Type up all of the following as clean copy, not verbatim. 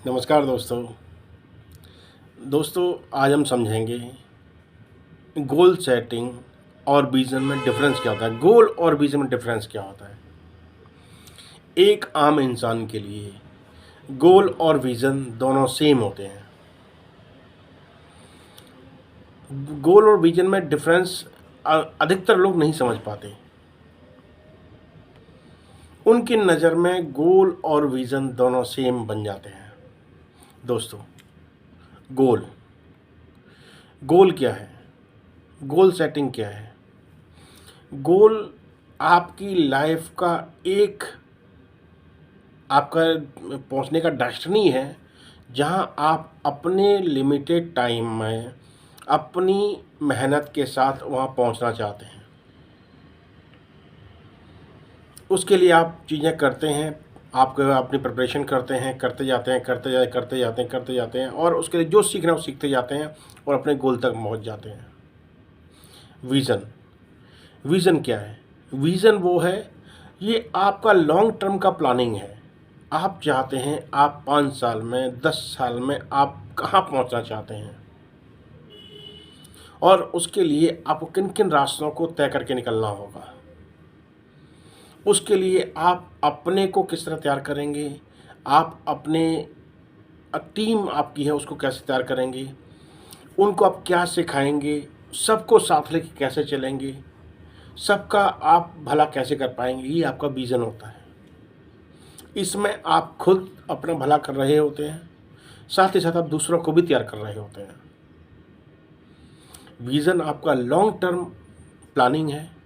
नमस्कार दोस्तों। आज हम समझेंगे गोल सेटिंग और विज़न में डिफरेंस क्या होता है। गोल और विज़न में डिफरेंस क्या होता है। एक आम इंसान के लिए गोल और विज़न दोनों सेम होते हैं। गोल और विज़न में डिफरेंस अधिकतर लोग नहीं समझ पाते। उनकी नज़र में गोल और विज़न दोनों सेम बन जाते हैं। दोस्तों, गोल गोल क्या है? गोल सेटिंग क्या है? गोल आपकी लाइफ का एक आपका पहुंचने का डेस्टिनी है, जहां आप अपने लिमिटेड टाइम में अपनी मेहनत के साथ वहां पहुंचना चाहते हैं। उसके लिए आप चीज़ें करते हैं, आप अपनी प्रिपरेशन करते हैं, करते जाते हैं, करते जाते हैं और उसके लिए जो सीखना है वो सीखते जाते हैं और अपने गोल तक पहुंच जाते हैं। विज़न विज़न क्या है? विज़न वो है, ये आपका लॉन्ग टर्म का प्लानिंग है। आप चाहते हैं आप 5 साल में, 10 साल में आप कहाँ पहुँचना चाहते हैं और उसके लिए आपको किन किन रास्तों को तय करके निकलना होगा। उसके लिए आप अपने को किस तरह तैयार करेंगे, आप अपने टीम आपकी है उसको कैसे तैयार करेंगे, उनको आप क्या सिखाएंगे, सबको साथ लेके कैसे चलेंगे, सबका आप भला कैसे कर पाएंगे, ये आपका विज़न होता है। इसमें आप खुद अपना भला कर रहे होते हैं, साथ ही साथ आप दूसरों को भी तैयार कर रहे होते हैं। विज़न आपका लॉन्ग टर्म प्लानिंग है,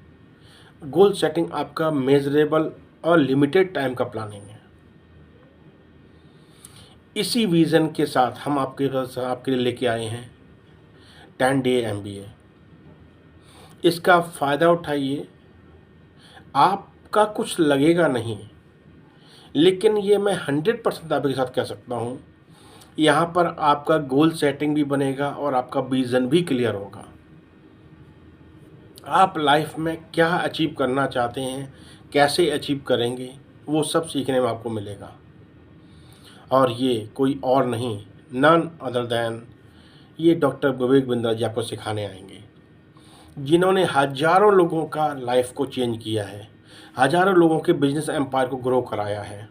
गोल सेटिंग आपका मेजरेबल और लिमिटेड टाइम का प्लानिंग है। इसी विज़न के साथ हम आपके लिए लेके आए हैं 10 डे MBA। इसका फ़ायदा उठाइए। आपका कुछ लगेगा नहीं, लेकिन ये मैं 100% आपके साथ कह सकता हूँ, यहाँ पर आपका गोल सेटिंग भी बनेगा और आपका विज़न भी क्लियर होगा। आप लाइफ में क्या अचीव करना चाहते हैं, कैसे अचीव करेंगे, वो सब सीखने में आपको मिलेगा। और ये कोई और नहीं, नन अदर दैन ये डॉक्टर विवेक बिंद्रा जी आपको सिखाने आएंगे, जिन्होंने हज़ारों लोगों का लाइफ को चेंज किया है, हज़ारों लोगों के बिजनेस एम्पायर को ग्रो कराया है,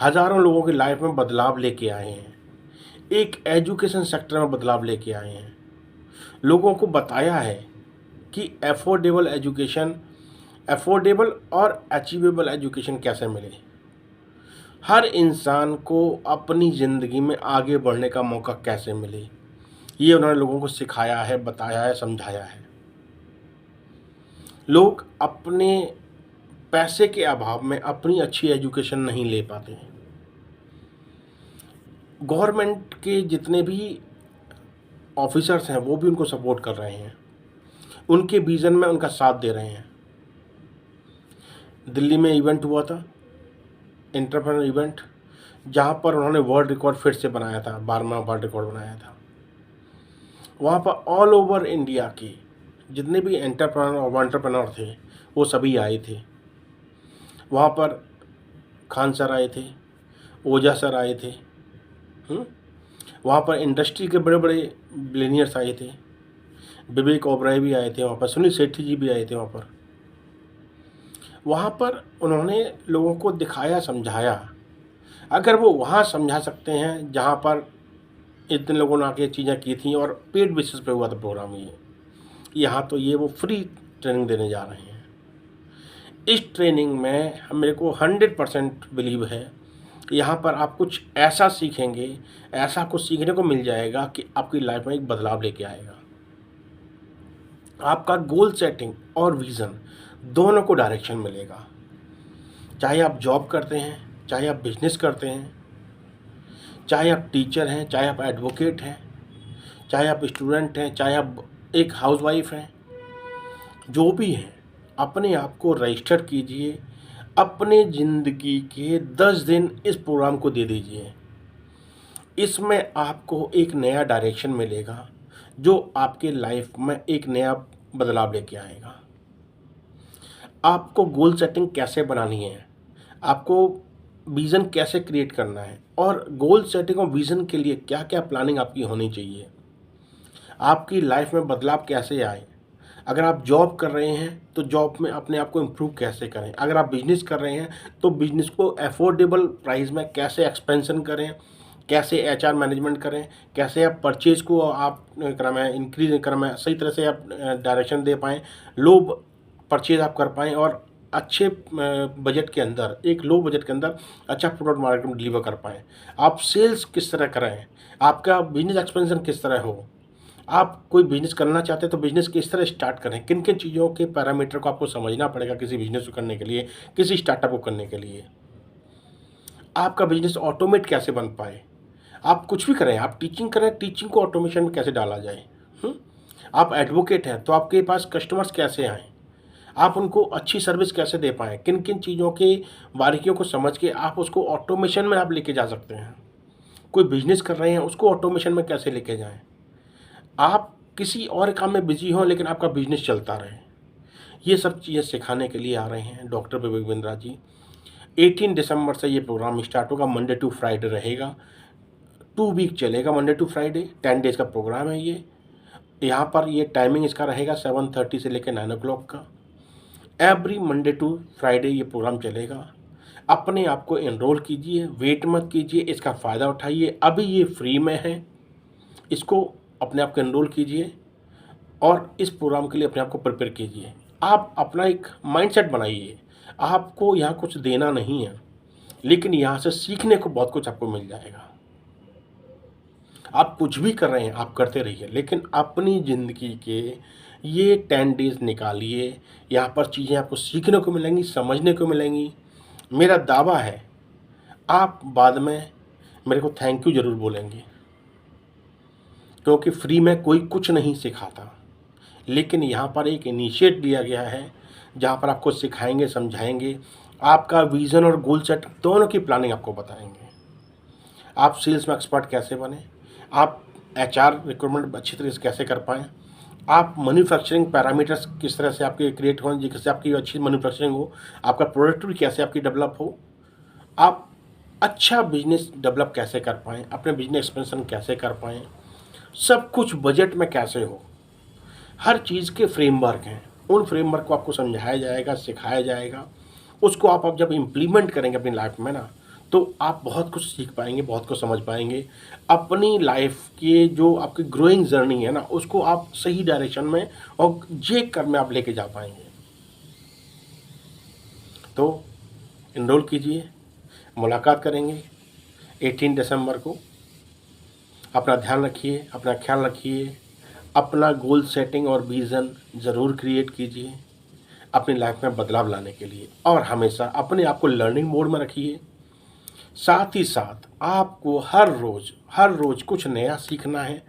हज़ारों लोगों की लाइफ में बदलाव लेके आए हैं, एक एजुकेशन सेक्टर में बदलाव लेके आए हैं, लोगों को बताया है कि अफोर्डेबल और अचीवेबल एजुकेशन कैसे मिले। हर इंसान को अपनी ज़िंदगी में आगे बढ़ने का मौका कैसे मिले, ये उन्होंने लोगों को सिखाया है, बताया है, समझाया है। लोग अपने पैसे के अभाव में अपनी अच्छी एजुकेशन नहीं ले पाते हैं। गवर्नमेंट के जितने भी ऑफिसर्स हैं वो भी उनको सपोर्ट कर रहे हैं, उनके विज़न में उनका साथ दे रहे हैं। दिल्ली में इवेंट हुआ था, एंटरप्रेन्योर इवेंट, जहाँ पर उन्होंने वर्ल्ड रिकॉर्ड फिर से बनाया था, 12वां वर्ल्ड रिकॉर्ड बनाया था। वहाँ पर ऑल ओवर इंडिया के जितने भी एंटरप्रेन्योर थे वो सभी आए थे। वहाँ पर खान सर आए थे, ओझा सर आए थे, वहाँ पर इंडस्ट्री के बड़े बड़े बिलियनियर्स आए थे, विवेक ओबराय भी आए थे, वहाँ पर सुनील सेठी जी भी आए थे। वहाँ पर उन्होंने लोगों को दिखाया, समझाया। अगर वो वहाँ समझा सकते हैं जहाँ पर इतने लोगों ने आके चीज़ें की थी और पेड बेसिस पे हुआ था प्रोग्राम, ये यहाँ तो ये वो फ्री ट्रेनिंग देने जा रहे हैं। इस ट्रेनिंग में मेरे को 100% बिलीव है, यहाँ पर आप कुछ ऐसा सीखेंगे, ऐसा कुछ सीखने को मिल जाएगा कि आपकी लाइफ में एक बदलाव लेके आएगा। आपका गोल सेटिंग और विज़न दोनों को डायरेक्शन मिलेगा। चाहे आप जॉब करते हैं, चाहे आप बिजनेस करते हैं, चाहे आप टीचर हैं, चाहे आप एडवोकेट हैं, चाहे आप स्टूडेंट हैं, चाहे आप एक हाउसवाइफ हैं, जो भी हैं, अपने आप को रजिस्टर कीजिए। अपने ज़िंदगी के 10 दिन इस प्रोग्राम को दे दीजिए। इसमें आपको एक नया डायरेक्शन मिलेगा, जो आपके लाइफ में एक नया बदलाव लेके आएगा। आपको गोल सेटिंग कैसे बनानी है, आपको विज़न कैसे क्रिएट करना है और गोल सेटिंग और विज़न के लिए क्या क्या प्लानिंग आपकी होनी चाहिए, आपकी लाइफ में बदलाव कैसे आए। अगर आप जॉब कर रहे हैं तो जॉब में अपने आप को इम्प्रूव कैसे करें, अगर आप बिजनेस कर रहे हैं तो बिजनेस को अफोर्डेबल प्राइस में कैसे एक्सपेंशन करें, कैसे एचआर मैनेजमेंट करें, कैसे आप परचेज को आप क्रम है इंक्रीज क्रम है सही तरह से आप डायरेक्शन दे पाएँ, लो परचेज आप कर पाएँ और अच्छे बजट के अंदर, एक लो बजट के अंदर अच्छा प्रोडक्ट मार्केट में डिलीवर कर पाएँ। आप सेल्स किस तरह करें, आपका बिजनेस एक्सपेंशन किस तरह हो, आप कोई बिजनेस करना चाहते हैं तो बिजनेस किस तरह स्टार्ट करें, किन किन चीज़ों के पैरामीटर को आपको समझना पड़ेगा किसी बिजनेस को करने के लिए, किसी स्टार्टअप को करने के लिए, आपका बिजनेस ऑटोमेट कैसे बन पाए। आप कुछ भी करें, आप टीचिंग करें, टीचिंग को ऑटोमेशन में कैसे डाला जाए। आप एडवोकेट हैं तो आपके पास कस्टमर्स कैसे आएँ, आप उनको अच्छी सर्विस कैसे दे पाएँ, किन किन चीज़ों की बारीकियों को समझ के आप उसको ऑटोमेशन में आप लेके जा सकते हैं। कोई बिजनेस कर रहे हैं उसको ऑटोमेशन में कैसे लेके जाएँ। आप किसी और काम में बिजी हों लेकिन आपका बिजनेस चलता रहे। ये सब चीज़ें सिखाने के लिए आ रहे हैं डॉक्टर विवेक बिंद्रा जी। 18 दिसंबर से ये प्रोग्राम स्टार्ट होगा, मंडे टू फ्राइडे रहेगा, 2 वीक चलेगा, मंडे टू फ्राइडे, 10 डेज़ का प्रोग्राम है ये। यहाँ पर ये टाइमिंग इसका रहेगा 7:30 से लेकर 9 o'clock का। एवरी मंडे टू फ्राइडे ये प्रोग्राम चलेगा। अपने आप को एनरोल कीजिए, वेट मत कीजिए, इसका फ़ायदा उठाइए। अभी ये फ्री में है, इसको अपने आप को एनरोल कीजिए और इस प्रोग्राम के लिए अपने आप को प्रिपेयर कीजिए। आप अपना एक माइंडसेट बनाइए, आपको यहाँ कुछ देना नहीं है, लेकिन यहाँ से सीखने को बहुत कुछ आपको मिल जाएगा। आप कुछ भी कर रहे हैं, आप करते रहिए, लेकिन अपनी ज़िंदगी के ये 10 डेज़ निकालिए। यहाँ पर चीज़ें आपको सीखने को मिलेंगी, समझने को मिलेंगी। मेरा दावा है, आप बाद में मेरे को थैंक यू ज़रूर बोलेंगे, क्योंकि फ्री में कोई कुछ नहीं सिखाता। लेकिन यहाँ पर एक इनिशिएट दिया गया है, जहाँ पर आपको सिखाएंगे, समझाएंगे, आपका विज़न और गोल सेट दोनों की प्लानिंग आपको बताएंगे। आप सेल्स में एक्सपर्ट कैसे बने, आप एचआर रिक्रूटमेंट अच्छी तरह से कैसे कर पाएँ, आप मैन्युफैक्चरिंग पैरामीटर्स किस तरह से आपके क्रिएट हों जिससे आपकी अच्छी मैन्युफैक्चरिंग हो, आपका प्रोडक्टिविटी कैसे आपकी डेवलप हो, आप अच्छा बिजनेस डेवलप कैसे कर पाएँ, अपने बिजनेस एक्सपेंशन कैसे कर पाएँ, सब कुछ बजट में कैसे हो। हर चीज़ के फ्रेमवर्क हैं, उन फ्रेमवर्क को आपको समझाया जाएगा, सिखाया जाएगा। उसको आप जब इम्प्लीमेंट करेंगे अपनी लाइफ में ना, तो आप बहुत कुछ सीख पाएंगे, बहुत कुछ समझ पाएंगे। अपनी लाइफ के जो आपकी ग्रोइंग जर्नी है ना, उसको आप सही डायरेक्शन में और जे कर में आप लेके जा पाएंगे। तो इनरोल कीजिए, मुलाकात करेंगे 18 दिसंबर को। अपना ध्यान रखिए, अपना ख्याल रखिए, अपना गोल सेटिंग और विज़न ज़रूर क्रिएट कीजिए अपनी लाइफ में बदलाव लाने के लिए, और हमेशा अपने आप को लर्निंग मोड में रखिए। साथ ही साथ आपको हर रोज़ कुछ नया सीखना है,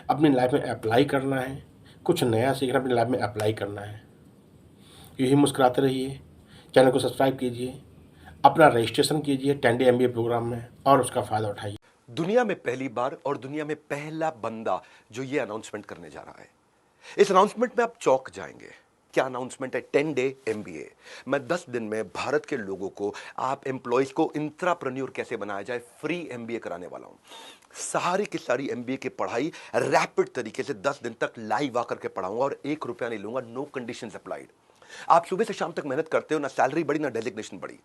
अपनी लाइफ में अप्लाई करना है, कुछ नया सीखना अपनी लाइफ में अप्लाई करना है। यही मुस्कुराते रहिए, चैनल को सब्सक्राइब कीजिए, अपना रजिस्ट्रेशन कीजिए 10 डे MBA प्रोग्राम में और उसका फ़ायदा उठाइए। दुनिया में पहली बार और दुनिया में पहला बंदा जो ये अनाउंसमेंट करने जा रहा है, इस अनाउंसमेंट में आप चौंक जाएंगे। क्या अनाउंसमेंट है? 10 डे MBA। मैं 10 दिन में भारत के लोगों को, आप एम्प्लॉयज को इंट्राप्रेन्योर कैसे बनाया जाए, फ्री MBA कराने वाला हूं। सारी की सारी MBA की पढ़ाई रैपिड तरीके से 10 दिन तक लाइव आकर के पढ़ाऊंगा और 1 रुपया नहीं लूंगा, नो कंडीशंस अप्लाइड। आप सुबह से शाम तक मेहनत करते हो, ना सैलरी बढ़ी ना डेजिग्नेशन बढ़ी।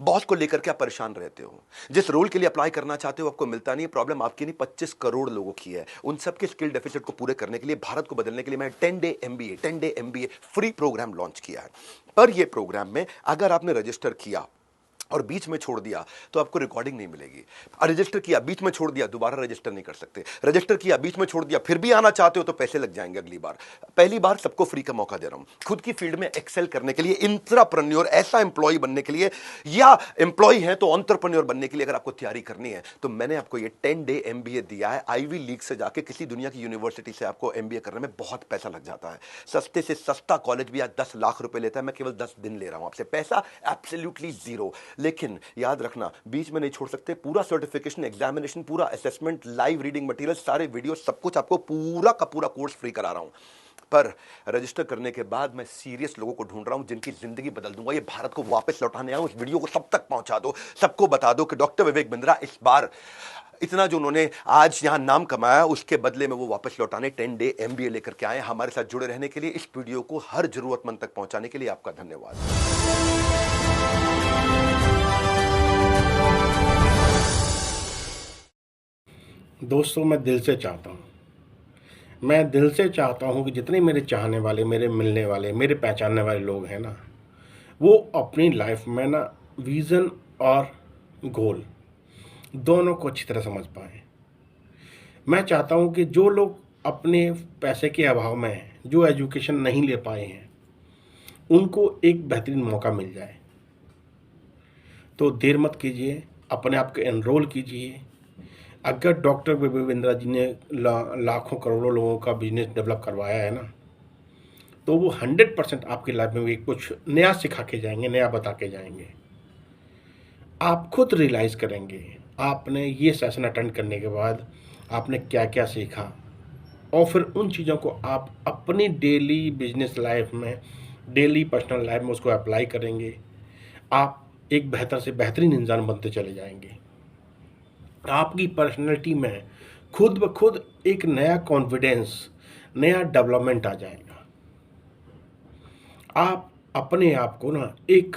बॉस को लेकर के आप परेशान रहते हो, जिस रोल के लिए अप्लाई करना चाहते हो आपको मिलता नहीं। प्रॉब्लम आपकी नहीं, 25 करोड़ लोगों की है। उन सबके स्किल डेफिसिट को पूरे करने के लिए, भारत को बदलने के लिए मैं 10 day MBA free program launch किया है। पर यह प्रोग्राम में अगर आपने रजिस्टर किया और बीच में छोड़ दिया तो आपको रिकॉर्डिंग नहीं मिलेगी। रजिस्टर किया, बीच में छोड़ दिया, दोबारा रजिस्टर नहीं कर सकते। रजिस्टर किया, बीच में छोड़ दिया, फिर भी आना चाहते हो तो पैसे लग जाएंगे अगली बार। पहली बार सबको फ्री का मौका दे रहा हूं, खुद की फील्ड में एक्सेल करने के लिए, इंट्राप्रेन्योर ऐसा एम्प्लॉय बनने के लिए, या एम्प्लॉय है तो एंटरप्रेन्योर बनने के लिए अगर आपको तैयारी करनी है तो मैंने आपको ये 10 डे MBA दिया है। आईवी लीग से जाके किसी दुनिया की यूनिवर्सिटी से आपको MBA करने में बहुत पैसा लग जाता है। सस्ते से सस्ता कॉलेज भी आज 10 लाख रुपए लेता है, मैं केवल 10 दिन ले रहा हूं आपसे, पैसा एब्सोल्युटली जीरो। लेकिन याद रखना, बीच में नहीं छोड़ सकते। पूरा सर्टिफिकेशन, एग्जामिनेशन, पूरा असेसमेंट, लाइव रीडिंग मटेरियल, सारे वीडियो, सब कुछ आपको पूरा का पूरा कोर्स फ्री करा रहा हूं। पर रजिस्टर करने के बाद मैं सीरियस लोगों को ढूंढ रहा हूं जिनकी जिंदगी बदल दूंगा। ये भारत को वापस लौटाने आऊं। इस वीडियो को सब तक पहुंचा दो, सबको बता दो कि डॉक्टर विवेक बिंद्रा इस बार इतना जो उन्होंने आज यहां नाम कमाया उसके बदले में वो वापस लौटाने 10 डे MBA लेकर के आए। हमारे साथ जुड़े रहने के लिए, इस वीडियो को हर जरूरतमंद तक पहुंचाने के लिए आपका धन्यवाद। दोस्तों, मैं दिल से चाहता हूँ कि जितने मेरे चाहने वाले, मेरे मिलने वाले, मेरे पहचानने वाले लोग हैं ना, वो अपनी लाइफ में ना विज़न और गोल दोनों को अच्छी तरह समझ पाएँ। मैं चाहता हूँ कि जो लोग अपने पैसे के अभाव में जो एजुकेशन नहीं ले पाए हैं, उनको एक बेहतरीन मौका मिल जाए। तो देर मत कीजिए, अपने आप को एनरोल कीजिए। अगर डॉक्टर विवेक बिंद्रा जी ने लाखों करोड़ों लोगों का बिजनेस डेवलप करवाया है ना, तो वो 100% आपकी लाइफ में भी कुछ नया सिखा के जाएंगे, नया बता के जाएंगे। आप खुद रियलाइज़ करेंगे आपने ये सेशन अटेंड करने के बाद आपने क्या क्या सीखा, और फिर उन चीज़ों को आप अपनी डेली बिजनेस लाइफ में, डेली पर्सनल लाइफ में उसको अप्लाई करेंगे। आप एक बेहतर से बेहतरीन इंसान बनते चले जाएंगे। आपकी पर्सनैलिटी में खुद ब खुद एक नया कॉन्फिडेंस, नया डेवलपमेंट आ जाएगा। आप अपने आप को ना एक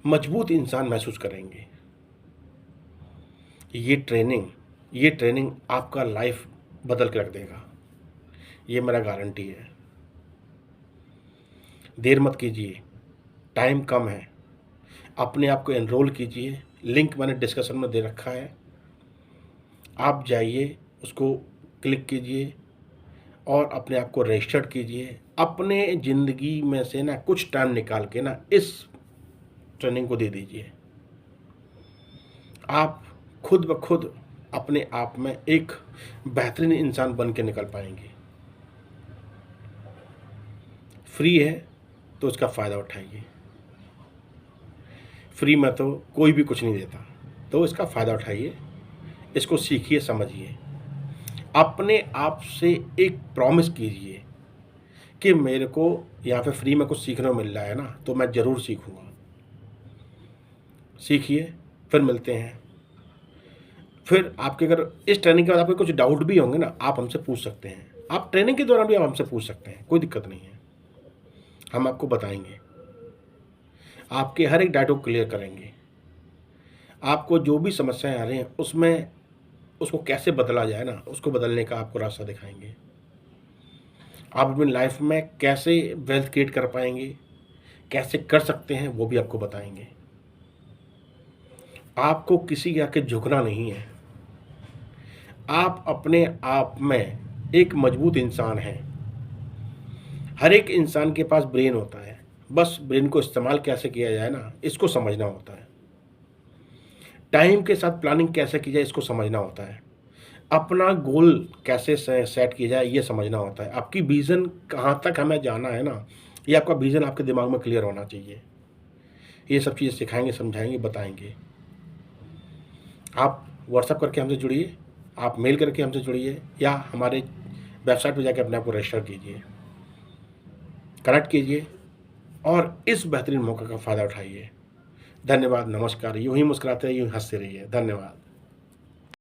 मजबूत इंसान महसूस करेंगे। ये ट्रेनिंग आपका लाइफ बदल के रख देगा, ये मेरा गारंटी है। देर मत कीजिए, टाइम कम है। अपने आप को एनरोल कीजिए, लिंक मैंने डिस्कशन में दे रखा है। आप जाइए, उसको क्लिक कीजिए और अपने आप को रजिस्टर्ड कीजिए। अपने ज़िंदगी में से ना कुछ टाइम निकाल के ना इस ट्रेनिंग को दे दीजिए। आप खुद ब खुद अपने आप में एक बेहतरीन इंसान बन के निकल पाएंगे। फ्री है तो इसका फ़ायदा उठाइए। फ्री में तो कोई भी कुछ नहीं देता, तो इसका फ़ायदा उठाइए, इसको सीखिए, समझिए। अपने आप से एक प्रॉमिस कीजिए कि मेरे को यहाँ पे फ्री में कुछ सीखने को मिल रहा है ना, तो मैं ज़रूर सीखूँगा। सीखिए, फिर मिलते हैं। फिर आपके अगर इस ट्रेनिंग के बाद आपके कुछ डाउट भी होंगे ना, आप हमसे पूछ सकते हैं। आप ट्रेनिंग के दौरान भी आप हमसे पूछ सकते हैं, कोई दिक्कत नहीं है। हम आपको बताएंगे, आपके हर एक डाउट को क्लियर करेंगे। आपको जो भी समस्याएं आ रही हैं उसमें उसको कैसे बदला जाए ना, उसको बदलने का आपको रास्ता दिखाएंगे। आप अपनी लाइफ में कैसे वेल्थ क्रिएट कर पाएंगे, कैसे कर सकते हैं, वो भी आपको बताएंगे। आपको किसी के आगे झुकना नहीं है। आप अपने आप में एक मजबूत इंसान हैं। हर एक इंसान के पास ब्रेन होता है, बस ब्रेन को इस्तेमाल कैसे किया जाए ना, इसको समझना होता है। टाइम के साथ प्लानिंग कैसे की जाए, इसको समझना होता है। अपना गोल कैसे सेट किया जाए, ये समझना होता है। आपकी विज़न कहाँ तक हमें जाना है ना, ये आपका विज़न आपके दिमाग में क्लियर होना चाहिए। ये सब चीज़ें सिखाएंगे, समझाएंगे, बताएंगे। आप व्हाट्सएप करके हमसे जुड़िए, आप मेल करके हमसे जुड़िए, या हमारे वेबसाइट पर जाकर अपने आप को रजिस्टर कीजिए, कनेक्ट कीजिए और इस बेहतरीन मौके का फ़ायदा उठाइए। धन्यवाद, नमस्कार। यूँ ही मुस्कुराते रहिए, यूँ हंसते रहिए। धन्यवाद।